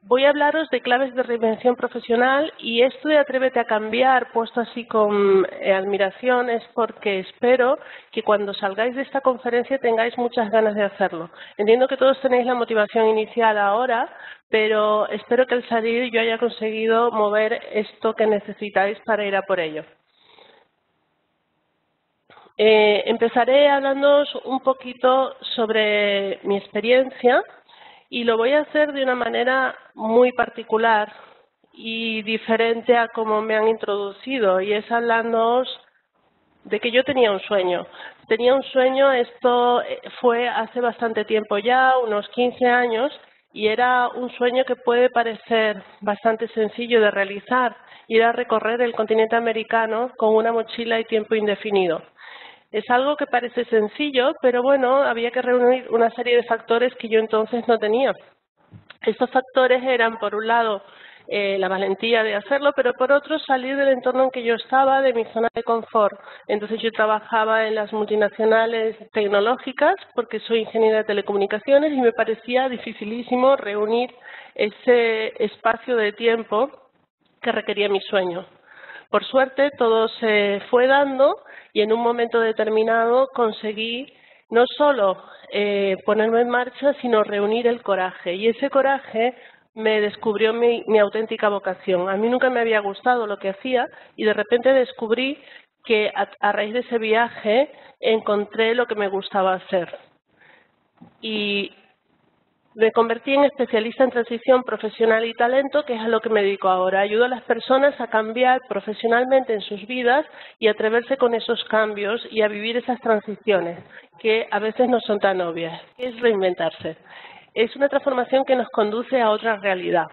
Voy a hablaros de claves de reinvención profesional y esto de Atrévete a cambiar, puesto así con admiración, es porque espero que cuando salgáis de esta conferencia tengáis muchas ganas de hacerlo. Entiendo que todos tenéis la motivación inicial ahora, pero espero que al salir yo haya conseguido mover esto que necesitáis para ir a por ello. Empezaré hablándoos un poquito sobre mi experiencia y lo voy a hacer de una manera muy particular y diferente a cómo me han introducido, y es hablándoos de que yo tenía un sueño. Tenía un sueño, esto fue hace bastante tiempo ya, unos 15 años, y era un sueño que puede parecer bastante sencillo de realizar, y era recorrer el continente americano con una mochila y tiempo indefinido. Es algo que parece sencillo, pero bueno, había que reunir una serie de factores que yo entonces no tenía. Estos factores eran, por un lado, la valentía de hacerlo, pero por otro, salir del entorno en que yo estaba, de mi zona de confort. Entonces yo trabajaba en las multinacionales tecnológicas porque soy ingeniera de telecomunicaciones y me parecía dificilísimo reunir ese espacio de tiempo que requería mi sueño. Por suerte todo se fue dando y en un momento determinado conseguí no solo ponerme en marcha, sino reunir el coraje. Y ese coraje me descubrió mi auténtica vocación. A mí nunca me había gustado lo que hacía y de repente descubrí que a raíz de ese viaje encontré lo que me gustaba hacer. Y me convertí en especialista en transición profesional y talento, que es a lo que me dedico ahora. Ayudo a las personas a cambiar profesionalmente en sus vidas y a atreverse con esos cambios y a vivir esas transiciones, que a veces no son tan obvias. ¿Qué es reinventarse? Es una transformación que nos conduce a otra realidad.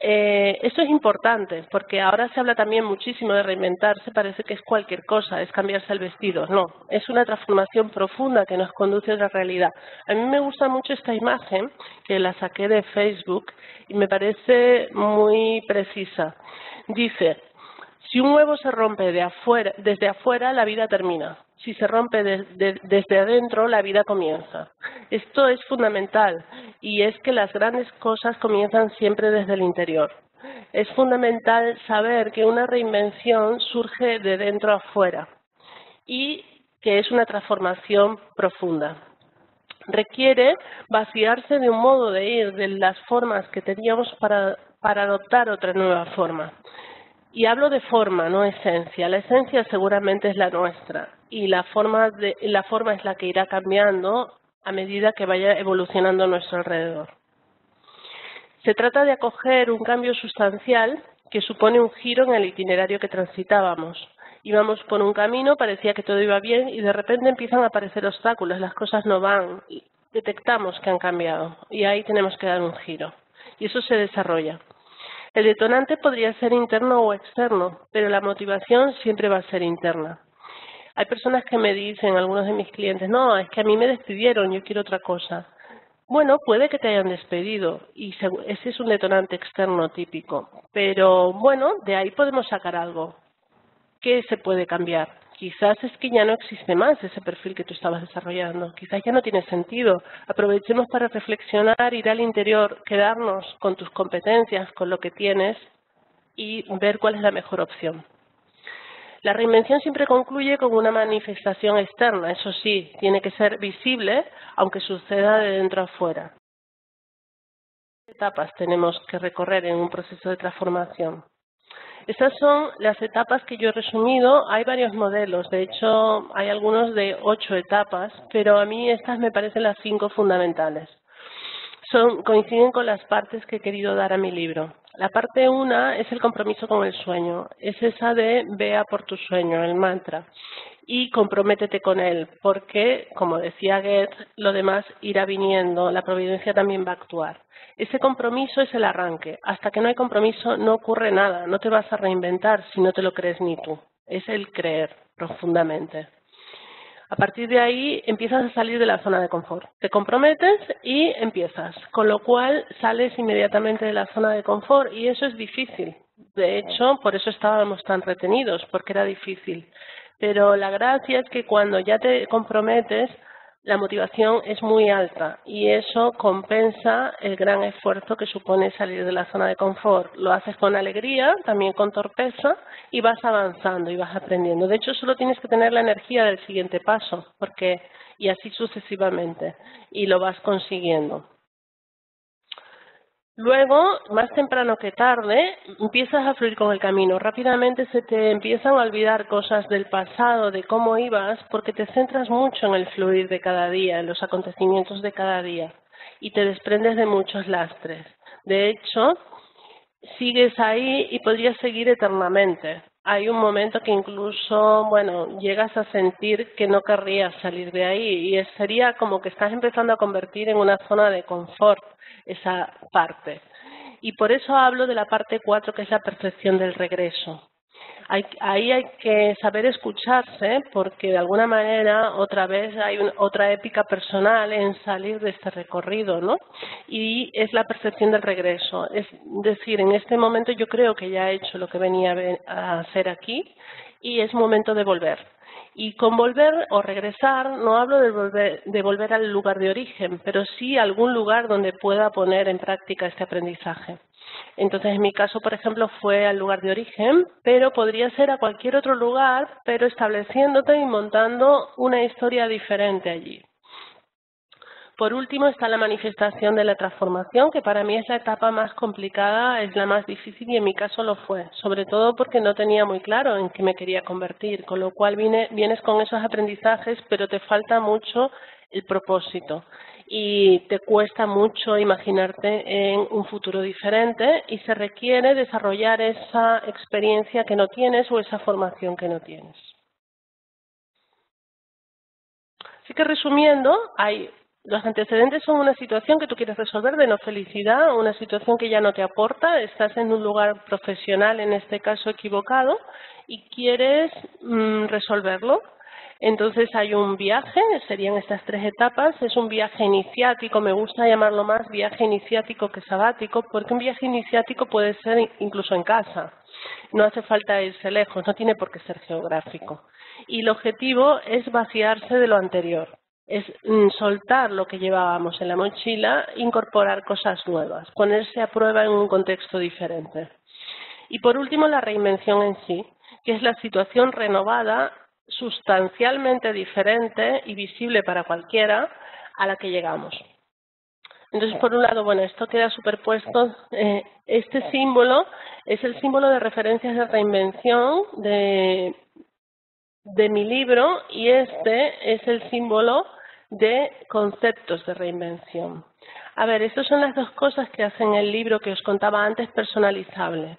Esto es importante porque ahora se habla también muchísimo de reinventarse, parece que es cualquier cosa, es cambiarse el vestido. No, es una transformación profunda que nos conduce a otra realidad. A mí me gusta mucho esta imagen, que la saqué de Facebook y me parece muy precisa. Dice: si un huevo se rompe desde afuera, la vida termina. Si se rompe desde adentro, la vida comienza. Esto es fundamental, y es que las grandes cosas comienzan siempre desde el interior. Es fundamental saber que una reinvención surge de dentro a afuera y que es una transformación profunda. Requiere vaciarse de un modo de ir, de las formas que teníamos para adoptar otra nueva forma. Y hablo de forma, no esencia. La esencia seguramente es la nuestra y la forma es la que irá cambiando a medida que vaya evolucionando a nuestro alrededor. Se trata de acoger un cambio sustancial que supone un giro en el itinerario que transitábamos. Íbamos por un camino, parecía que todo iba bien y de repente empiezan a aparecer obstáculos, las cosas no van, y detectamos que han cambiado y ahí tenemos que dar un giro. Y eso se desarrolla. El detonante podría ser interno o externo, pero la motivación siempre va a ser interna. Hay personas que me dicen, algunos de mis clientes, no, es que a mí me despidieron, yo quiero otra cosa. Bueno, puede que te hayan despedido y ese es un detonante externo típico, pero bueno, de ahí podemos sacar algo. ¿Qué se puede cambiar? Quizás es que ya no existe más ese perfil que tú estabas desarrollando. Quizás ya no tiene sentido. Aprovechemos para reflexionar, ir al interior, quedarnos con tus competencias, con lo que tienes y ver cuál es la mejor opción. La reinvención siempre concluye con una manifestación externa. Eso sí, tiene que ser visible, aunque suceda de dentro a fuera. ¿Qué etapas tenemos que recorrer en un proceso de transformación? Estas son las etapas que yo he resumido. Hay varios modelos, de hecho hay algunos de 8 etapas, pero a mí estas me parecen las 5 fundamentales. Coinciden con las partes que he querido dar a mi libro. La parte 1 es el compromiso con el sueño, es esa de vea por tu sueño, el mantra, y comprométete con él, porque, como decía Goethe, lo demás irá viniendo, la providencia también va a actuar. Ese compromiso es el arranque. Hasta que no hay compromiso no ocurre nada, no te vas a reinventar si no te lo crees ni tú. Es el creer profundamente. A partir de ahí empiezas a salir de la zona de confort. Te comprometes y empiezas, con lo cual sales inmediatamente de la zona de confort y eso es difícil. De hecho, por eso estábamos tan retenidos, porque era difícil. Pero la gracia es que cuando ya te comprometes, la motivación es muy alta y eso compensa el gran esfuerzo que supone salir de la zona de confort. Lo haces con alegría, también con torpeza y vas avanzando y vas aprendiendo. De hecho, solo tienes que tener la energía del siguiente paso y así sucesivamente y lo vas consiguiendo. Luego, más temprano que tarde, empiezas a fluir con el camino. Rápidamente se te empiezan a olvidar cosas del pasado, de cómo ibas, porque te centras mucho en el fluir de cada día, en los acontecimientos de cada día, y te desprendes de muchos lastres. De hecho, sigues ahí y podrías seguir eternamente. Hay un momento que incluso, bueno, llegas a sentir que no querrías salir de ahí y sería como que estás empezando a convertir en una zona de confort esa parte. Y por eso hablo de la parte 4, que es la percepción del regreso. Ahí hay que saber escucharse porque de alguna manera otra vez hay otra épica personal en salir de este recorrido, ¿no? Y es la percepción del regreso. Es decir, en este momento yo creo que ya he hecho lo que venía a hacer aquí y es momento de volver. Y con volver o regresar no hablo de volver al lugar de origen, pero sí a algún lugar donde pueda poner en práctica este aprendizaje. Entonces, en mi caso, por ejemplo, fue al lugar de origen, pero podría ser a cualquier otro lugar, pero estableciéndote y montando una historia diferente allí. Por último está la manifestación de la transformación, que para mí es la etapa más complicada, es la más difícil y en mi caso lo fue, sobre todo porque no tenía muy claro en qué me quería convertir, con lo cual vienes con esos aprendizajes, pero te falta mucho el propósito y te cuesta mucho imaginarte en un futuro diferente y se requiere desarrollar esa experiencia que no tienes o esa formación que no tienes. Así que resumiendo, los antecedentes son una situación que tú quieres resolver de no felicidad, una situación que ya no te aporta, estás en un lugar profesional, en este caso equivocado, y quieres resolverlo. Entonces hay un viaje, serían estas 3 etapas, es un viaje iniciático, me gusta llamarlo más viaje iniciático que sabático, porque un viaje iniciático puede ser incluso en casa, no hace falta irse lejos, no tiene por qué ser geográfico. Y el objetivo es vaciarse de lo anterior, es soltar lo que llevábamos en la mochila, incorporar cosas nuevas, ponerse a prueba en un contexto diferente. Y por último, la reinvención en sí, que es la situación renovada, sustancialmente diferente y visible para cualquiera a la que llegamos. Entonces, por un lado, bueno, esto queda superpuesto. Este símbolo es el símbolo de referencias de reinvención de mi libro y este es el símbolo de conceptos de reinvención. A ver, estas son las 2 cosas que hacen el libro que os contaba antes, personalizable.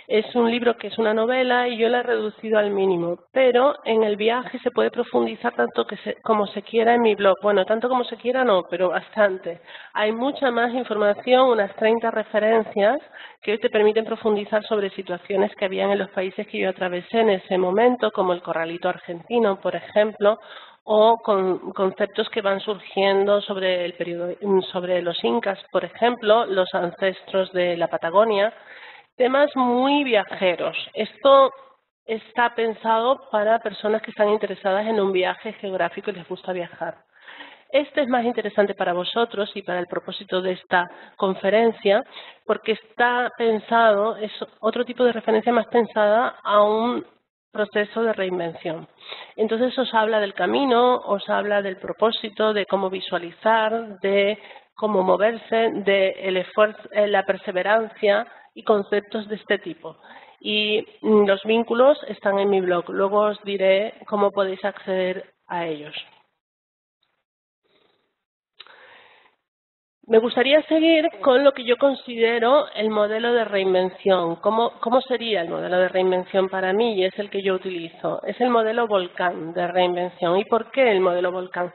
Es un libro que es una novela y yo la he reducido al mínimo, pero en el viaje se puede profundizar tanto como se quiera en mi blog. Bueno, tanto como se quiera no, pero bastante. Hay mucha más información, unas 30 referencias que te permiten profundizar sobre situaciones que habían en los países que yo atravesé en ese momento, como el corralito argentino, por ejemplo, o con conceptos que van surgiendo sobre el periodo, sobre los incas, por ejemplo, los ancestros de la Patagonia, temas muy viajeros. Esto está pensado para personas que están interesadas en un viaje geográfico y les gusta viajar. Este es más interesante para vosotros y para el propósito de esta conferencia porque está pensado, es otro tipo de referencia más pensada a un proceso de reinvención. Entonces os habla del camino, os habla del propósito, de cómo visualizar, de cómo moverse, de el esfuerzo, la perseverancia y conceptos de este tipo. Y los vínculos están en mi blog, luego os diré cómo podéis acceder a ellos. Me gustaría seguir con lo que yo considero el modelo de reinvención. ¿Cómo sería el modelo de reinvención para mí? Y es el que yo utilizo. Es el modelo volcán de reinvención. ¿Y por qué el modelo volcán?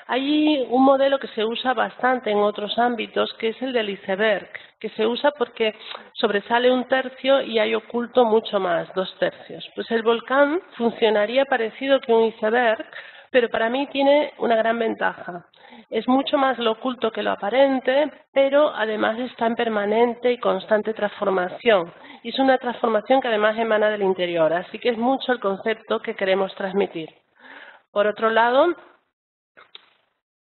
Hay un modelo que se usa bastante en otros ámbitos, que es el del iceberg, que se usa porque sobresale un tercio y hay oculto mucho más, 2 tercios. Pues el volcán funcionaría parecido que un iceberg, pero para mí tiene una gran ventaja. Es mucho más lo oculto que lo aparente, pero además está en permanente y constante transformación. Y es una transformación que además emana del interior, así que es mucho el concepto que queremos transmitir. Por otro lado,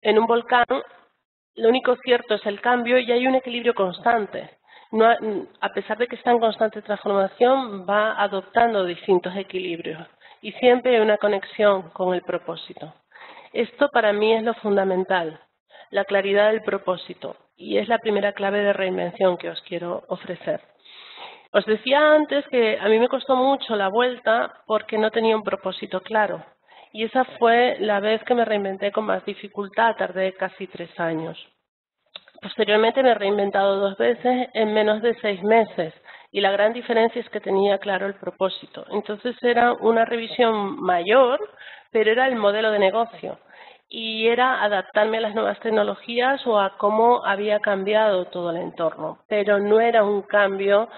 En un volcán, lo único cierto es el cambio y hay un equilibrio constante. No, a pesar de que está en constante transformación, va adoptando distintos equilibrios y siempre hay una conexión con el propósito. Esto para mí es lo fundamental, la claridad del propósito, y es la primera clave de reinvención que os quiero ofrecer. Os decía antes que a mí me costó mucho la vuelta porque no tenía un propósito claro. Y esa fue la vez que me reinventé con más dificultad, tardé casi 3 años. Posteriormente me he reinventado 2 veces en menos de 6 meses y la gran diferencia es que tenía claro el propósito. Entonces era una revisión mayor, pero era el modelo de negocio y era adaptarme a las nuevas tecnologías o a cómo había cambiado todo el entorno, pero no era un cambio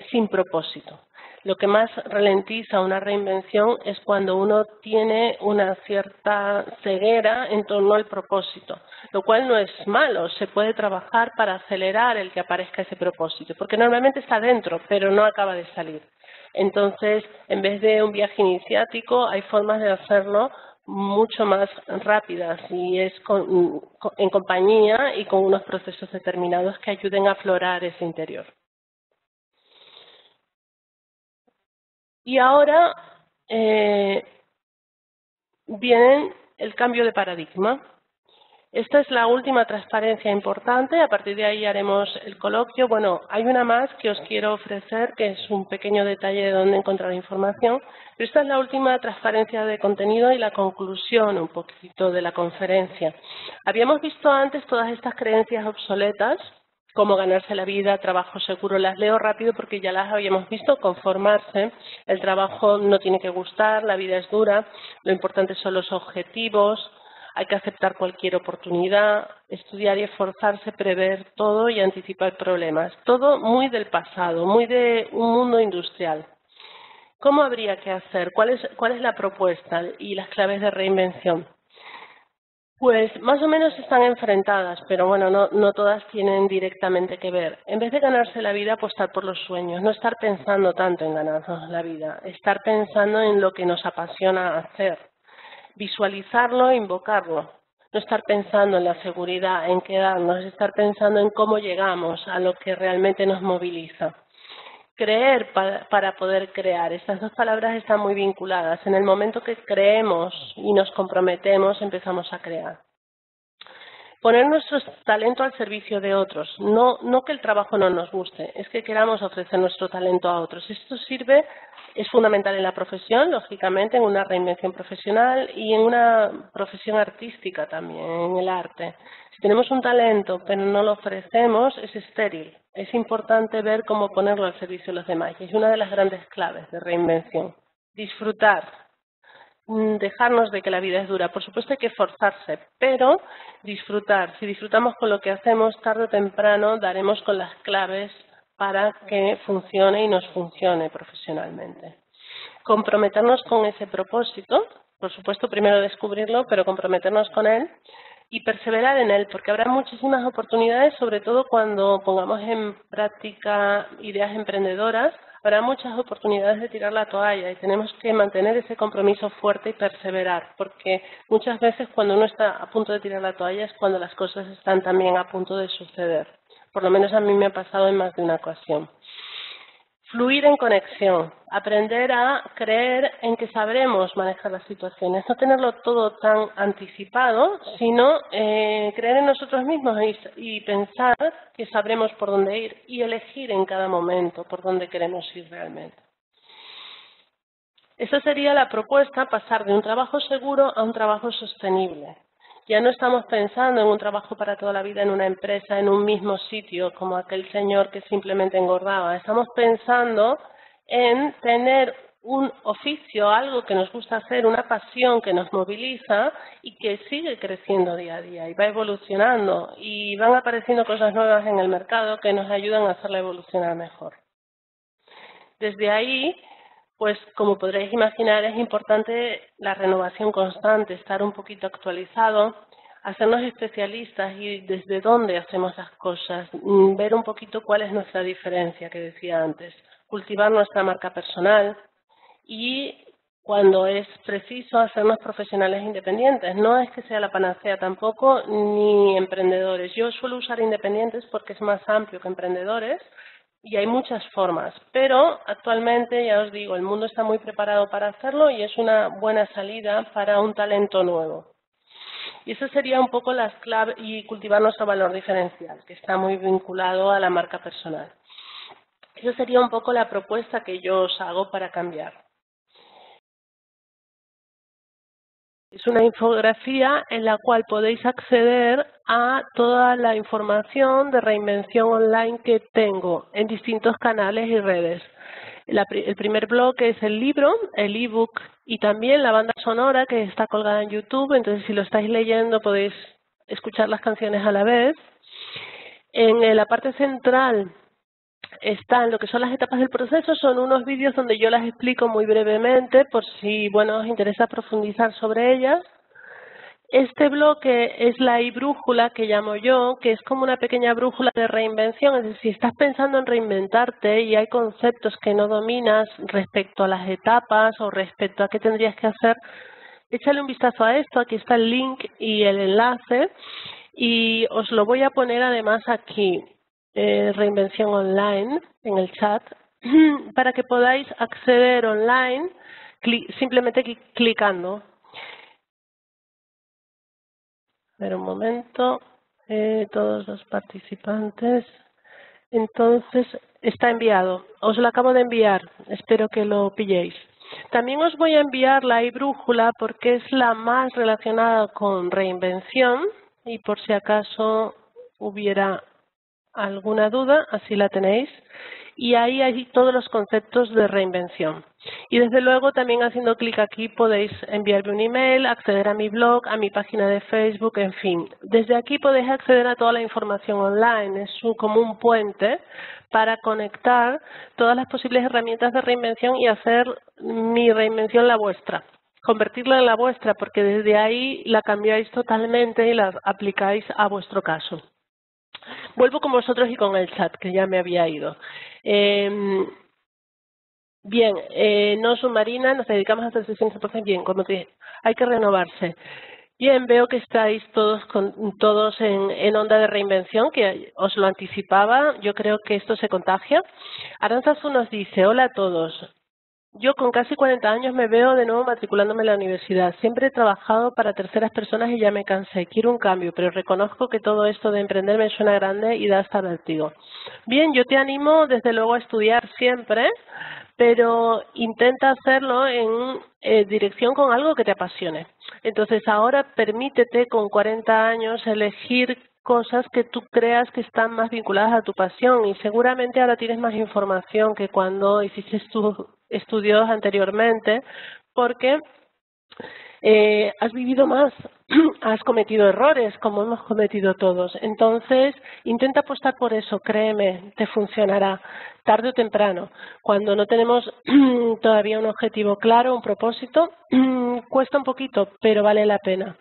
sin propósito. Lo que más ralentiza una reinvención es cuando uno tiene una cierta ceguera en torno al propósito, lo cual no es malo, se puede trabajar para acelerar el que aparezca ese propósito, porque normalmente está dentro, pero no acaba de salir. Entonces, en vez de un viaje iniciático, hay formas de hacerlo mucho más rápidas y es en compañía y con unos procesos determinados que ayuden a aflorar ese interior. Y ahora viene el cambio de paradigma. Esta es la última transparencia importante, a partir de ahí haremos el coloquio. Bueno, hay una más que os quiero ofrecer, que es un pequeño detalle de dónde encontrar información, pero esta es la última transparencia de contenido y la conclusión un poquito de la conferencia. Habíamos visto antes todas estas creencias obsoletas, como ganarse la vida, trabajo seguro, las leo rápido porque ya las habíamos visto, conformarse, el trabajo no tiene que gustar, la vida es dura, lo importante son los objetivos, hay que aceptar cualquier oportunidad, estudiar y esforzarse, prever todo y anticipar problemas. Todo muy del pasado, muy de un mundo industrial. ¿Cómo habría que hacer? ¿Cuál es la propuesta y las claves de reinvención? Pues más o menos están enfrentadas, pero bueno, no todas tienen directamente que ver. En vez de ganarse la vida, apostar por los sueños, no estar pensando tanto en ganarnos la vida, estar pensando en lo que nos apasiona hacer, visualizarlo e invocarlo, no estar pensando en la seguridad, en quedarnos, estar pensando en cómo llegamos a lo que realmente nos moviliza. Creer para poder crear. Estas dos palabras están muy vinculadas. En el momento que creemos y nos comprometemos, empezamos a crear. Poner nuestro talento al servicio de otros. No que el trabajo no nos guste, es que queramos ofrecer nuestro talento a otros. Esto es fundamental en la profesión, lógicamente, en una reinvención profesional y en una profesión artística también, en el arte. Si tenemos un talento pero no lo ofrecemos, es estéril. Es importante ver cómo ponerlo al servicio de los demás y es una de las grandes claves de reinvención. Disfrutar, dejarnos de que la vida es dura. Por supuesto hay que esforzarse, pero disfrutar. Si disfrutamos con lo que hacemos, tarde o temprano daremos con las claves para que funcione y nos funcione profesionalmente. Comprometernos con ese propósito, por supuesto primero descubrirlo, pero comprometernos con él y perseverar en él, porque habrá muchísimas oportunidades, sobre todo cuando pongamos en práctica ideas emprendedoras, habrá muchas oportunidades de tirar la toalla y tenemos que mantener ese compromiso fuerte y perseverar, porque muchas veces cuando uno está a punto de tirar la toalla es cuando las cosas están también a punto de suceder. Por lo menos a mí me ha pasado en más de una ocasión. Fluir en conexión, aprender a creer en que sabremos manejar las situaciones, no tenerlo todo tan anticipado, sino creer en nosotros mismos y pensar que sabremos por dónde ir y elegir en cada momento por dónde queremos ir realmente. Esa sería la propuesta, pasar de un trabajo seguro a un trabajo sostenible. Ya no estamos pensando en un trabajo para toda la vida en una empresa, en un mismo sitio, como aquel señor que simplemente engordaba. Estamos pensando en tener un oficio, algo que nos gusta hacer, una pasión que nos moviliza y que sigue creciendo día a día y va evolucionando y van apareciendo cosas nuevas en el mercado que nos ayudan a hacerla evolucionar mejor. Desde ahí, pues como podréis imaginar, es importante la renovación constante, estar un poquito actualizado, hacernos especialistas y desde dónde hacemos las cosas, ver un poquito cuál es nuestra diferencia que decía antes, cultivar nuestra marca personal y cuando es preciso hacernos profesionales independientes. No es que sea la panacea tampoco, ni emprendedores. Yo suelo usar independientes porque es más amplio que emprendedores y hay muchas formas, pero actualmente, ya os digo, el mundo está muy preparado para hacerlo y es una buena salida para un talento nuevo. Y eso sería un poco las claves y cultivar nuestro valor diferencial, que está muy vinculado a la marca personal. Esa sería un poco la propuesta que yo os hago para cambiar. Es una infografía en la cual podéis acceder a toda la información de reinvención online que tengo en distintos canales y redes. El primer bloque es el libro, el ebook y también la banda sonora que está colgada en YouTube. Entonces, si lo estáis leyendo podéis escuchar las canciones a la vez. En la parte central están lo que son las etapas del proceso, son unos vídeos donde yo las explico muy brevemente por si os interesa profundizar sobre ellas. Este bloque es la e-brújula que llamo yo, que es como una pequeña brújula de reinvención, es decir, si estás pensando en reinventarte y hay conceptos que no dominas respecto a las etapas o respecto a qué tendrías que hacer, échale un vistazo a esto, aquí está el link y el enlace y os lo voy a poner además aquí. Reinvención online en el chat para que podáis acceder online simplemente clicando. A ver un momento, todos los participantes. Entonces está enviado, os lo acabo de enviar, espero que lo pilléis. También os voy a enviar la e-brújula porque es la más relacionada con reinvención y por si acaso hubiera alguna duda, así la tenéis, y ahí hay todos los conceptos de reinvención. Y desde luego también haciendo clic aquí podéis enviarme un email, acceder a mi blog, a mi página de Facebook, en fin. Desde aquí podéis acceder a toda la información online, es como un puente para conectar todas las posibles herramientas de reinvención y hacer mi reinvención la vuestra. Convertirla en la vuestra, porque desde ahí la cambiáis totalmente y la aplicáis a vuestro caso. Vuelvo con vosotros y con el chat, que ya me había ido. Bien, no submarina, nos dedicamos a hacer sesiones de bien, como te dije, hay que renovarse. Bien, veo que estáis todos en onda de reinvención, que os lo anticipaba, yo creo que esto se contagia. Aranzazu nos dice, hola a todos. Yo con casi 40 años me veo de nuevo matriculándome en la universidad. Siempre he trabajado para terceras personas y ya me cansé. Quiero un cambio, pero reconozco que todo esto de emprender me suena grande y da hasta vértigo. Bien, yo te animo desde luego a estudiar siempre, pero intenta hacerlo en dirección con algo que te apasione. Entonces ahora permítete con 40 años elegir cosas que tú creas que están más vinculadas a tu pasión y seguramente ahora tienes más información que cuando hiciste tus estudios anteriormente porque has vivido más, has cometido errores como hemos cometido todos. Entonces intenta apostar por eso, créeme, te funcionará tarde o temprano. Cuando no tenemos todavía un objetivo claro, un propósito, cuesta un poquito, pero vale la pena.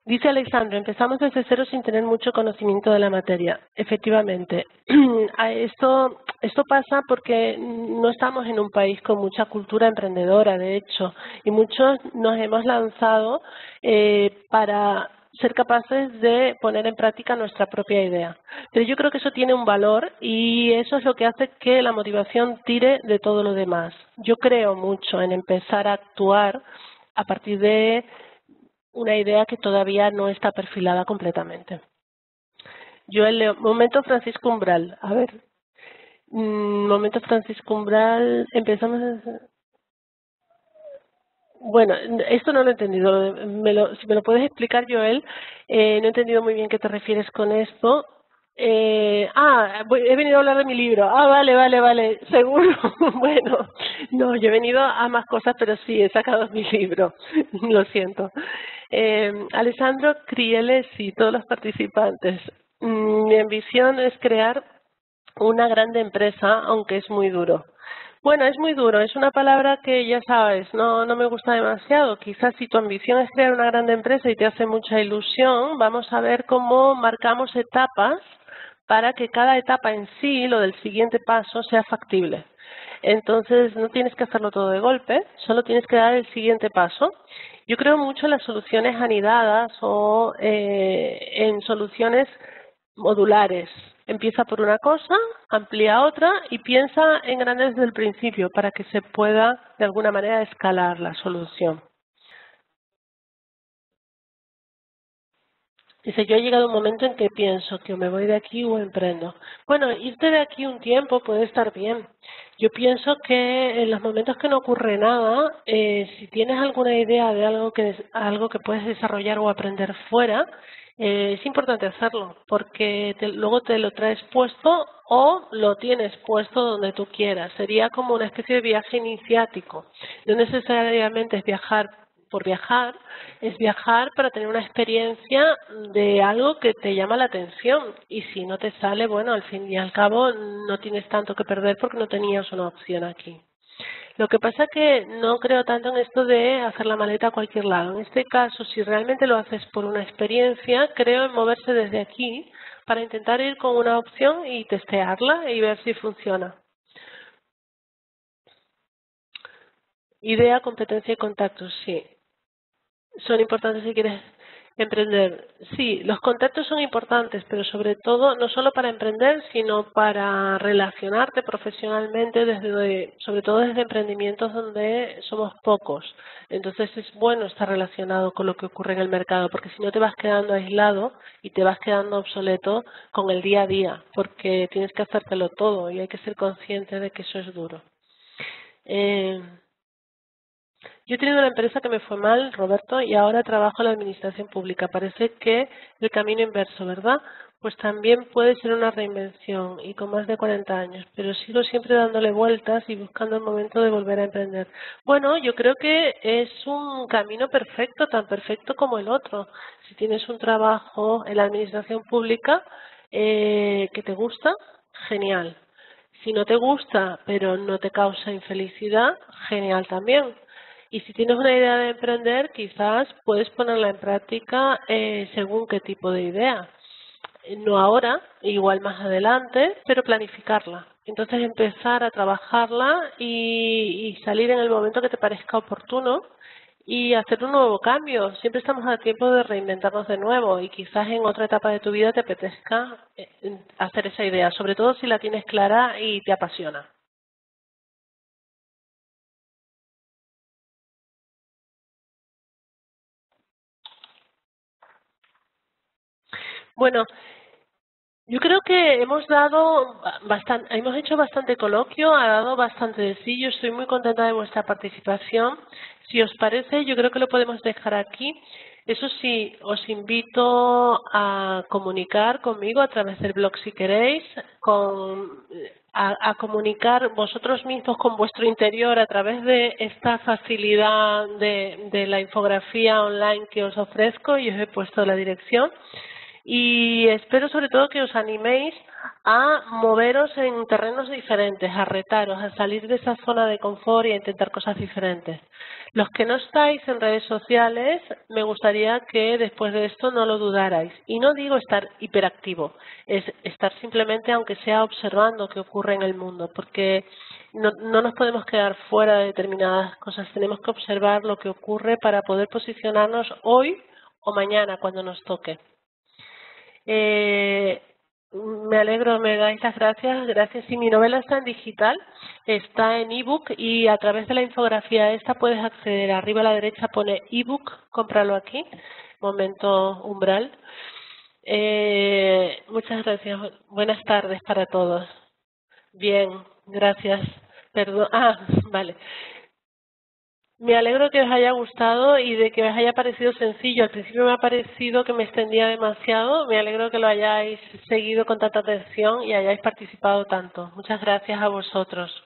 Dice Alexandro, empezamos desde cero sin tener mucho conocimiento de la materia. Efectivamente, esto pasa porque no estamos en un país con mucha cultura emprendedora, de hecho, y muchos nos hemos lanzado para ser capaces de poner en práctica nuestra propia idea. Pero yo creo que eso tiene un valor y eso es lo que hace que la motivación tire de todo lo demás. Yo creo mucho en empezar a actuar a partir de una idea que todavía no está perfilada completamente. Yo el momento Francisco Umbral, a ver, momento Francisco Umbral, empezamos a... Bueno, esto no lo he entendido, si me lo puedes explicar, Joel, no he entendido muy bien qué te refieres con esto. He venido a hablar de mi libro. Vale, seguro. Bueno, no, yo he venido a más cosas, pero sí, he sacado mi libro. Lo siento. Alessandro Crieles y todos los participantes. Mi ambición es crear una grande empresa, aunque es muy duro. Bueno, es muy duro, es una palabra que ya sabes, no me gusta demasiado. Quizás si tu ambición es crear una grande empresa y te hace mucha ilusión, vamos a ver cómo marcamos etapas para que cada etapa en sí, lo del siguiente paso, sea factible. Entonces no tienes que hacerlo todo de golpe, solo tienes que dar el siguiente paso. Yo creo mucho en las soluciones anidadas o en soluciones modulares. Empieza por una cosa, amplía otra y piensa en grande desde el principio para que se pueda de alguna manera escalar la solución. Dice, yo he llegado a un momento en que pienso que o me voy de aquí o emprendo. Bueno, irte de aquí un tiempo puede estar bien. Yo pienso que en los momentos que no ocurre nada, si tienes alguna idea de algo que puedes desarrollar o aprender fuera, es importante hacerlo, porque luego te lo traes puesto o lo tienes puesto donde tú quieras. Sería como una especie de viaje iniciático. No necesariamente es viajar por viajar, es viajar para tener una experiencia de algo que te llama la atención y si no te sale, bueno, al fin y al cabo no tienes tanto que perder porque no tenías una opción aquí. Lo que pasa que no creo tanto en esto de hacer la maleta a cualquier lado. En este caso, si realmente lo haces por una experiencia, creo en moverse desde aquí para intentar ir con una opción y testearla y ver si funciona. Idea, competencia y contactos, sí. Son importantes si quieres emprender. Sí, los contactos son importantes, pero sobre todo, no solo para emprender, sino para relacionarte profesionalmente, sobre todo desde emprendimientos donde somos pocos. Entonces es bueno estar relacionado con lo que ocurre en el mercado, porque si no te vas quedando aislado y te vas quedando obsoleto con el día a día, porque tienes que hacértelo todo y hay que ser consciente de que eso es duro. Yo he tenido una empresa que me fue mal, Roberto, y ahora trabajo en la administración pública. Parece que el camino inverso, ¿verdad? Pues también puede ser una reinvención y con más de 40 años, pero sigo siempre dándole vueltas y buscando el momento de volver a emprender. Bueno, yo creo que es un camino perfecto, tan perfecto como el otro. Si tienes un trabajo en la administración pública que te gusta, genial. Si no te gusta, pero no te causa infelicidad, genial también. Y si tienes una idea de emprender, quizás puedes ponerla en práctica según qué tipo de idea. No ahora, igual más adelante, pero planificarla. Entonces empezar a trabajarla y salir en el momento que te parezca oportuno y hacer un nuevo cambio. Siempre estamos a tiempo de reinventarnos de nuevo y quizás en otra etapa de tu vida te apetezca hacer esa idea, sobre todo si la tienes clara y te apasiona. Bueno, yo creo que hemos hecho bastante coloquio, ha dado bastante de sí. Yo estoy muy contenta de vuestra participación. Si os parece, yo creo que lo podemos dejar aquí. Eso sí, os invito a comunicar conmigo a través del blog si queréis, a comunicar vosotros mismos con vuestro interior a través de esta facilidad de la infografía online que os ofrezco y os he puesto la dirección. Y espero sobre todo que os animéis a moveros en terrenos diferentes, a retaros, a salir de esa zona de confort y a intentar cosas diferentes. Los que no estáis en redes sociales, me gustaría que después de esto no lo dudarais. Y no digo estar hiperactivo, es estar simplemente, aunque sea observando qué ocurre en el mundo, porque no nos podemos quedar fuera de determinadas cosas, tenemos que observar lo que ocurre para poder posicionarnos hoy o mañana cuando nos toque. Me alegro, me dais las gracias. Gracias. Sí, mi novela está en digital, está en ebook y a través de la infografía esta puedes acceder. Arriba a la derecha pone ebook, cómpralo aquí, momento umbral. Muchas gracias. Buenas tardes para todos. Bien, gracias. Perdón. Vale. Me alegro que os haya gustado y de que os haya parecido sencillo. Al principio me ha parecido que me extendía demasiado. Me alegro que lo hayáis seguido con tanta atención y hayáis participado tanto. Muchas gracias a vosotros.